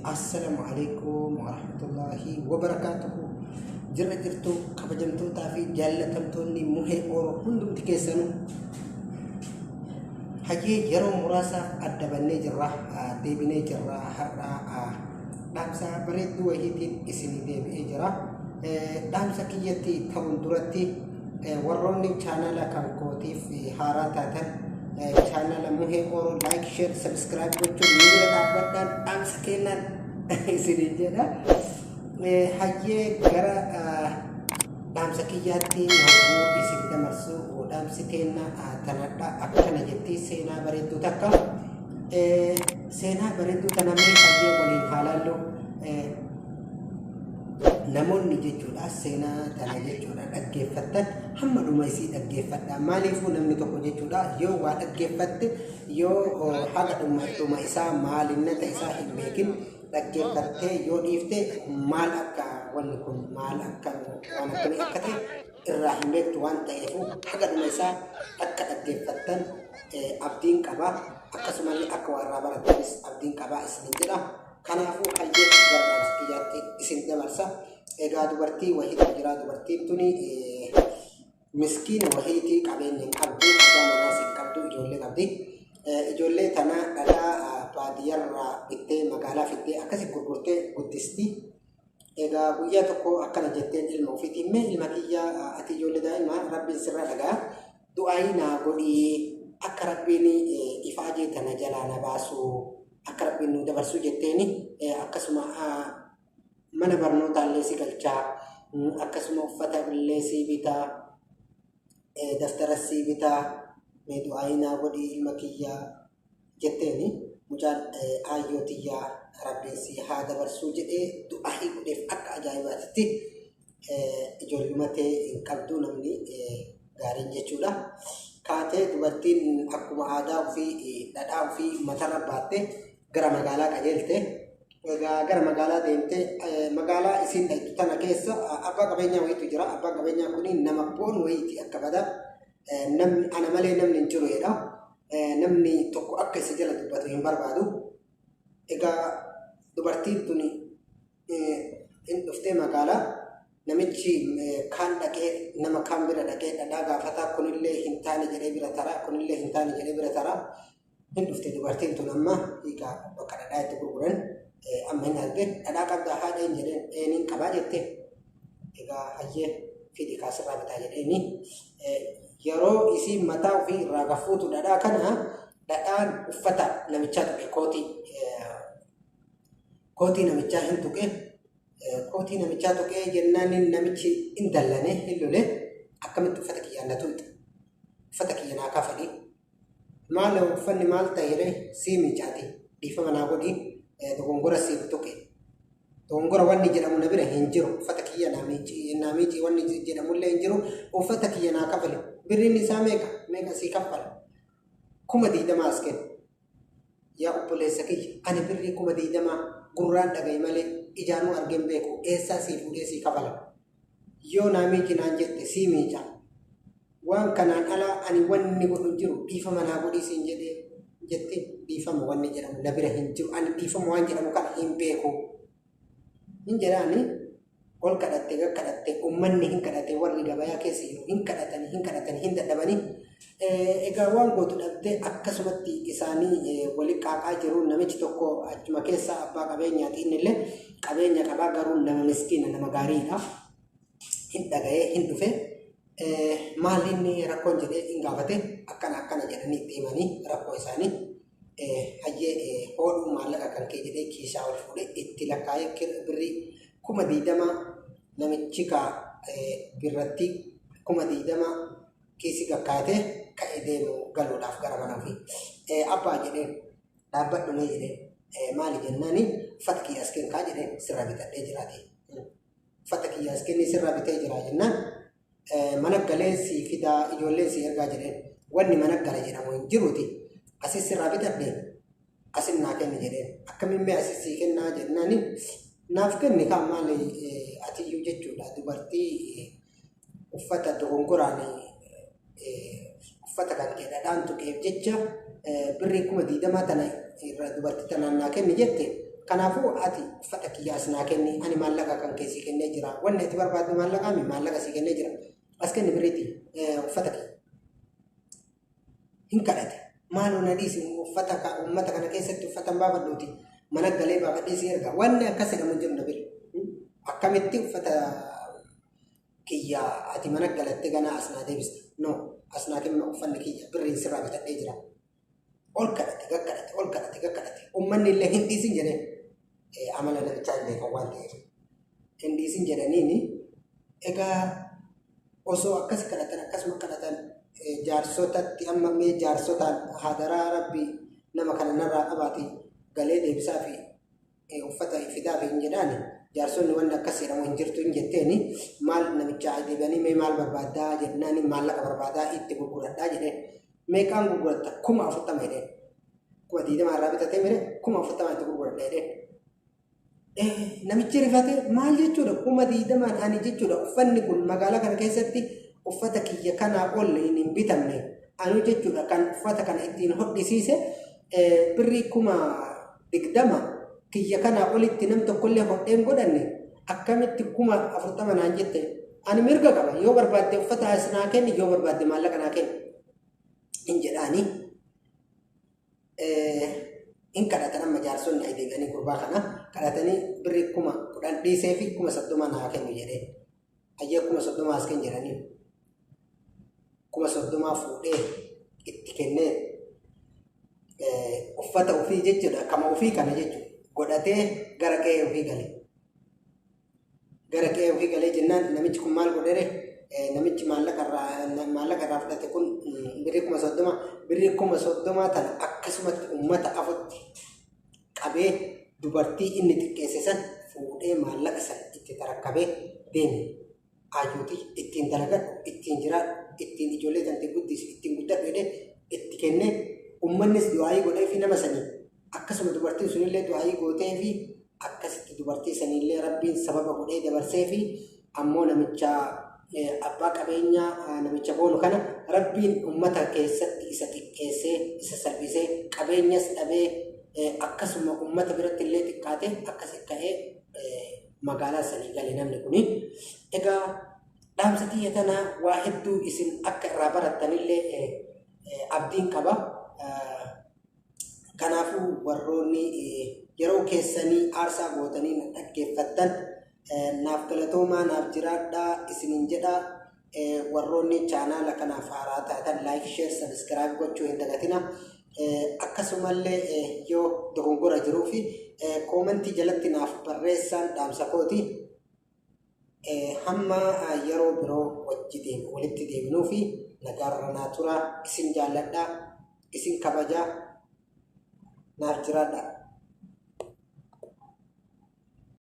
Assalamualaikum warahmatullahi wabarakatuh. Jirra jirtu kabajamtootaa fi jaallatamtoonni muhee Oromoo hundumti keessanuu hayyee yeroo muraasaaf adda bannee jirra deebinee jirra har'a dhaamsa bareedduu wayiitiin isinii deebi'ee jira. Dhaamsa kiyyatti ta'uun duratti warroonni chaanala kan kootiif haaraa taatan channel muhe Oromoo like share subscribe gochuun ni dhaabbataan dhaamsa kennan isinii jedha. Hayyee gara dhaamsa kiyyaatti yogguu isin damarsu dhaamsi kenna tanadha akkana jetti seenaa bareedduu takka seenaa bareedduu tanamee hayyee waliin haalaallu namoonni jechuudha seenaa tana jechuudha dhaggeeffatan hamma dhuma isii dhaggeeffadha. Maaliifuu namni tokko jechuudha yoo waa dhaggeeffatte yoo haga dhuma isaa maalinnata isaa hin beekin dhaggeeffattee yoo dhiifte maal akka wanni kun maal akka waan akkanii akka ta'e irraa hin beektu waan ta'eef haga dhuma isaa akka dhaggeeffattan abdiin qaba. Akkasumallee akka warraa baratanis abdiin qaba isin jedha. Kanaafuu hayyee gara dhaamsa kiyyaatti isin dabarsa. Egaa dubartii wahiitu jira. Dubartiin tuni miskiina wahiitii qabeenya hin qabdu, abbaa manaas hin qabdu, ijoollee qabdi. Ijoollee tana dhadhaa baadiyyaarraa bittee magaalaa fiddee akkasi gurgurtee guddisti. Egaa guyyaa tokko akkana jetteen ilma ofiitiin mee ilma kiyya ati ijoollee daa'imaa rabbiin sirra dhagaa du'aayii naa godhii akka rabbiin ifaajee tana jalaa na baasu akka rabbiin nu dabarsuu jetteeni akkasuma mana barnootaa illee si galchaa akkasuma uffata illee si bitaa daftara si bitaa mee du'aayii naa godhii ilma kiyya jetteeni mucaan aayyoo tiyyaa rabbiin si haa dabarsuu jedhee du'aayii godheef akka ajaa'ibaatitti ijoollumatee hin qabdu namni gaariin jechuudha. Kaatee dubartiin akkuma aadaa ofii dhadhaa ofii matarra baatte gara magaalaa qajeelte. Gara magaalaa deemte magaalaa isin dhaqxu tana keessa abbaa qabeenyaa wayiitu jira. Abbaan qabeenyaa kun nama boon wayiiti akka bada namni ana malee namni hin jiru jedha. Namni tokko akka isa jala dubbatu hin barbaadu. Egaa dubartiin tuni hin dhuftee magaalaa namichi kaan dhaqee nama kaan bira dhaqee dhadhaa gaafataa kunillee hin taane jedhee bira taraa kunillee hin taane jedhee bira taraa hin dhufte dubartiin tun amma egaa bakka dhadhaa itti gurguran amma hin arge dhadhaa qabdaa haadha hin jedheen eenin qabaa jette. Egaa hayyee fidii kaasirraa bitaa jedheeni yeroo isiin mataa ofii irraa gafuutu dhadhaa kana dhadhaan uffata namichaa tuqe kootii namichaa hin tuqe. Kootii namichaa tuqee jennaan namichi hin dallane hin lole akkamitti uffata kiyyaan na tuqxe uffata kiyya naa kafali maal uffanni maal ta'e sii miicaati dhiifama naa godhi dogongora siif tuqe dogongora wanni jedhamu na bira hin jiru uffata kiyya naa miici wanni jedhamullee hin jiru uffata kiyya naa kafali birriin isaa meeqa sii kaffala 20,000 as kennu yaa obboleessa kiyya ani birrii 20,000 gurraan dhagaye malee ijaanuu argeen beeku eessaa sii fuudhee sii kafala yoo naa miici naan jette sii miica waan kanaan alaa ani wanni godhu jiru dhiifama naa godhii siin jedhee jette dhiifama wanni jedhamu na bira hin jiru ani dhiifama waan jedhamu kana hin beeku hin jedhaani ol kadhatte gakkadhatte ummanni hin kadhate warri gabayaa keessa jiru hin kadhatanii hin dadhabanii egaa waan gootu dhabdee akkasumatti isaanii wali qaaqaa jiru. Namichi tokko achuma keessa abbaa qabeenyaatiin illee qabeenya qabaa garuu nama miskiina nama gaariidha. Hin dhaga'ee hin dhufe maal inni rakkoon jedhee hin gaafate akkana jedhanii itti himanii rakkoo isaanii hayyee hoodhuu maallaqa kan kee jedhee kiisaa ol fuudhee itti lakkaa'ee birrii 20,000 namichi birratti 20,000 kiisii gakkaatee ka'ee deemu galuudhaaf gara mana ofii abbaa jedheen dhaabbadhu mee jedheen maali jennaani uffata kiyya as kenkaa jedheen sirra bitadhee jiraate uffata kiyya as kennii sirra bitee jira jennaan mana galee sii fidaa ijoollee sii ergaa jedheen wanni mana gala jedhamu hin jiruuti asis sirraa bitadhee asin naa kenni jedheen akkamiin mee asis sii kennaa jennaani naaf kenni kaan maali atiyyuu jechuudha dubartii uffata dogongoraan uffata kan kee dhadhaan tuqeef jecha birrii 20,000 tana irra dubartii tanaan naa kenni jette kanaafuu ati uffata kiyyaas naa kenni ani maallaqa kan keessi kennee jira wanni itti barbaaddu maallaqaa mi maallaqa si kennee jira as kenni biriiti uffata kiyya hin kadhate maaloo na dhiisi uffata uummata kana keessatti uffata baafadhuuti mana galee baafadhee si erga wanni akkas jedhamu jiru na bira akkamitti uffata kiyya ati mana galatte ganaa as naa deebista no as naa kenna uffanni kiyya birriin sirraa bitadhee jira ol kadhate ummanni illee hin dhiisin jedhee amala namichaa illee kan waan ta'eef hin dhiisin jedhaniini egaa osoo akkas kadhatan akkasuma kadhatan jaarsotatti amma mee jaarsotaan hadaraa rabbi nama kana narraa qabaati galee deebisaa fi uffata fidaa fi hin jedhaani jaarsonni wanni akkas jedhamu hin jirtu hin jetteeni maal namichaa deebi'anii mee maal barbaaddaa jennaani maallaqa barbaadaa itti gurguradhaa jedhee meeqaan gurguratta 40,000 jedhee 20 irraa bitatee mire 40,000 itti gurguradhaa jedhee namichi rifate maal jechuudha 20,000 ani jechuudha uffanni kun magaalaa kana keessatti uffata kiyya kanaa ol hin bitamne anu jechuudha kan uffata kana ittiin hodhisiise birrii 20,000 kiyya kanaa olitti nam tokkollee hodheen godhanne akkamitti 40,000 naan jette ani mirga qaba yoo barbaadde uffata as naa kenni yoo barbaadde maallaqa naa kenni hin jedhaani in kadhatan amma jaarsonni ay deeganii gurbaa kana kadhatanii birrii 10,000 dhiisee fi 30,000 naa kennu jedhee ayyee 30,000 as kenni jedhanii 30,000 fuudhee itti kennee uffata ofii jechuudha kama ofii kana jechuudha godhatee gara qe'ee ofii galee jennaan namichi kun maal godhere namichi maallaqa irraa fudhate kun birrii 30,000 tan akkasumatti uummata afutti qabee dubartii inni xiqqeesse san fuudhee maallaqa san itti tarakkabee deeme ajuuti ittiin dalagadhu ittiin jiraadhu ittiin ijoollee tanti guddisu ittiin guddadhu jedhee itti kennee uummannis du'aayii godhee fi nama sanii akkasuma dubartiin sunillee du'aayii gootee fi akkasitti dubartii sanillee rabbiin sababa godhee dabarsee fi ammoo namicha abbaa qabeenyaa namicha boonu kana rabbiin uummata keessatti isa xiqqeessee isa salphisee qabeenyas dhabee akkasuma uummata biratti illee xiqqaate akkas ka'ee magaalaa sanii galee namni kuni egaa dhaamsa xiyya tanaa waa hedduu isin akka irraa barattanillee abdiin qaba kanaafuu warroonni yeroo keessanii aarsaa gootanii dhaggeeffattan naaf galatoomaa naaf jiraadhaa isiniin jedha warroonni chaanaala kanaaf haaraa taatan like share subscribe gochuu hin dagatina akkasumallee yoo dogongora jiruu fi koomentii jalatti naaf barreessaan dhaamsa kooti hamma yeroo biroo walitti deebinuu fi nagaarra naa turaa isin jaalladhaa isin kabajaa naaf jiraadhaa